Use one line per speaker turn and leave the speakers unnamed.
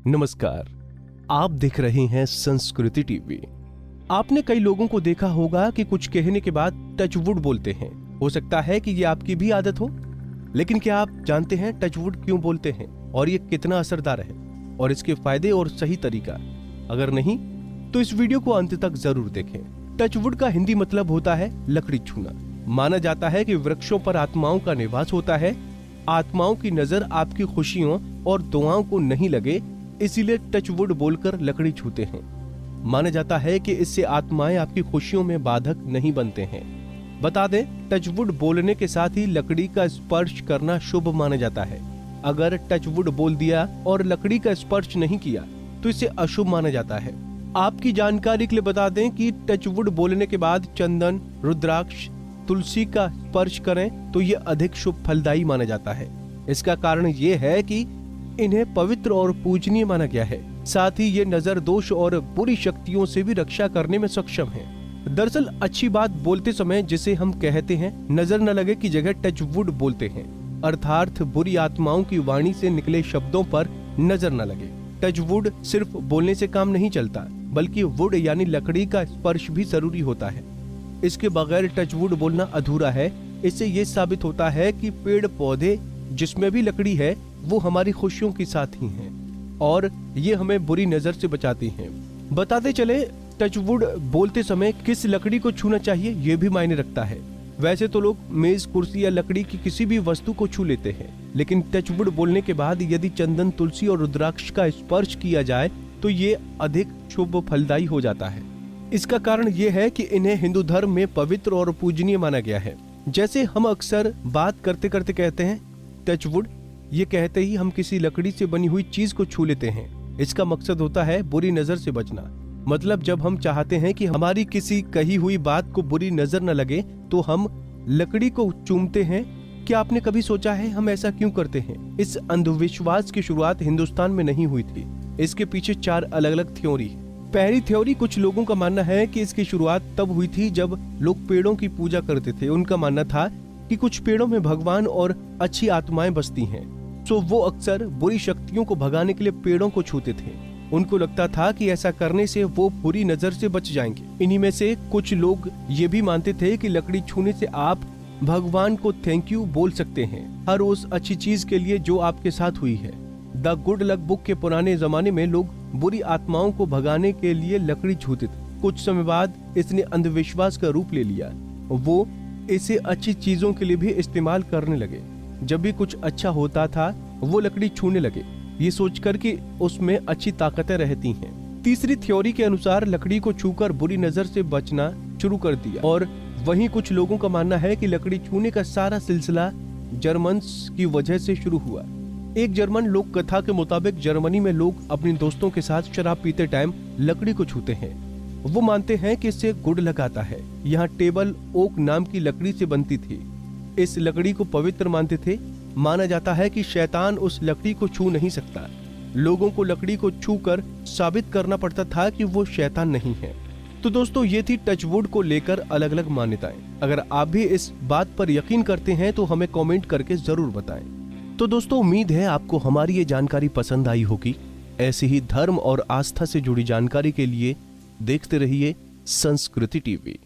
नमस्कार, आप देख रहे हैं संस्कृति टीवी। आपने कई लोगों को देखा होगा कि कुछ कहने के बाद टचवुड बोलते हैं। हो सकता है कि ये आपकी भी आदत हो, लेकिन क्या आप जानते हैं टचवुड क्यों बोलते हैं और ये कितना असरदार है और इसके फायदे और सही तरीका? अगर नहीं तो इस वीडियो को अंत तक जरूर देखें। टचवुड का हिंदी मतलब होता है लकड़ी छूना। माना जाता है कि वृक्षों पर आत्माओं का निवास होता है। आत्माओं की नजर आपकी खुशियों और दुआओं को नहीं लगे, इसीलिए टचवुड बोलकर लकड़ी छूते हैं। माना जाता है कि इससे आत्माएं आपकी खुशियों में बाधक नहीं बनते हैं। बता दें, टचवुड बोलने के साथ ही लकड़ी का स्पर्श करना शुभ माना जाता है। अगर टचवुड बोल दिया और लकड़ी का स्पर्श नहीं किया तो इसे अशुभ माना जाता है। आपकी जानकारी के लिए बता दें कि टचवुड बोलने के बाद चंदन, रुद्राक्ष, तुलसी का स्पर्श करें तो ये अधिक शुभ फलदायी माना जाता है। इसका कारण ये है कि इन्हें पवित्र और पूजनीय माना गया है। साथ ही ये नजर दोष और बुरी शक्तियों से भी रक्षा करने में सक्षम है। दरअसल अच्छी बात बोलते समय जिसे हम कहते हैं नजर न लगे की जगह टचवुड बोलते हैं, अर्थात बुरी आत्माओं की वाणी से निकले शब्दों पर नजर न लगे। टचवुड सिर्फ बोलने से काम नहीं चलता, बल्कि वुड यानी लकड़ी का स्पर्श भी जरूरी होता है। इसके बगैर टचवुड बोलना अधूरा है। इससे ये साबित होता है कि पेड़ पौधे जिसमें भी लकड़ी है वो हमारी खुशियों के साथ ही हैं और ये हमें बुरी नजर से बचाती हैं। बताते चले, टचवुड बोलते समय किस लकड़ी को छूना चाहिए ये भी मायने रखता है। वैसे तो लोग मेज, कुर्सी या लकड़ी की किसी भी वस्तु को छू लेते हैं, लेकिन टचवुड बोलने के बाद यदि चंदन, तुलसी और रुद्राक्ष का स्पर्श किया जाए तो ये अधिक शुभ फलदायी हो जाता है। इसका कारण ये है कि इन्हें हिंदू धर्म में पवित्र और पूजनीय माना गया है। जैसे हम अक्सर बात करते करते कहते हैं टचवुड, ये कहते ही हम किसी लकड़ी से बनी हुई चीज को छू लेते हैं। इसका मकसद होता है बुरी नजर से बचना। मतलब जब हम चाहते हैं कि हमारी किसी कही हुई बात को बुरी नजर न लगे तो हम लकड़ी को चूमते हैं। क्या आपने कभी सोचा है हम ऐसा क्यों करते हैं? इस अंधविश्वास की शुरुआत हिंदुस्तान में नहीं हुई थी। इसके पीछे 4 अलग अलग थ्योरी। पहली थ्योरी, कुछ लोगों का मानना है कि इसकी शुरुआत तब हुई थी जब लोग पेड़ों की पूजा करते थे। उनका मानना था कि कुछ पेड़ों में भगवान और अच्छी आत्माएं बसती हैं, तो वो अक्सर बुरी शक्तियों को भगाने के लिए पेड़ों को छूते थे। उनको लगता था कि ऐसा करने से वो बुरी नजर से बच जाएंगे। इन्हीं में से कुछ लोग ये भी मानते थे कि लकड़ी छूने से आप भगवान को थैंक यू बोल सकते हैं हर उस अच्छी चीज के लिए जो आपके साथ हुई है। द गुड लक बुक के पुराने जमाने में लोग बुरी आत्माओं को भगाने के लिए लकड़ी छूते थे। कुछ समय बाद इसने अंधविश्वास का रूप ले लिया। वो इसे अच्छी चीजों के लिए भी इस्तेमाल करने लगे। जब भी कुछ अच्छा होता था वो लकड़ी छूने लगे, ये सोचकर कि उसमें अच्छी ताकतें रहती हैं। तीसरी थ्योरी के अनुसार लकड़ी को छूकर बुरी नजर से बचना शुरू कर दिया। और वहीं कुछ लोगों का मानना है कि लकड़ी छूने का सारा सिलसिला जर्मन्स की वजह से शुरू हुआ। एक जर्मन लोक कथा के मुताबिक जर्मनी में लोग अपने दोस्तों के साथ शराब पीते टाइम लकड़ी को छूते हैं। वो मानते हैं कि इससे गुड लक आता है। यहाँ टेबल ओक नाम की लकड़ी से बनती थी। इस लकड़ी को पवित्र मानते थे। माना जाता है कि शैतान उस लकड़ी को छू नहीं सकता। लोगों को लकड़ी को छूकर साबित करना पड़ता था कि वो शैतान नहीं है। तो दोस्तों, ये थी टचवुड को लेकर अलग अलग मान्यताएं। अगर आप भी इस बात पर यकीन करते हैं तो हमें कमेंट करके जरूर बताएं। तो दोस्तों, उम्मीद है आपको हमारी ये जानकारी पसंद आई होगी। ऐसी ही धर्म और आस्था से जुड़ी जानकारी के लिए देखते रहिए संस्कृति टीवी।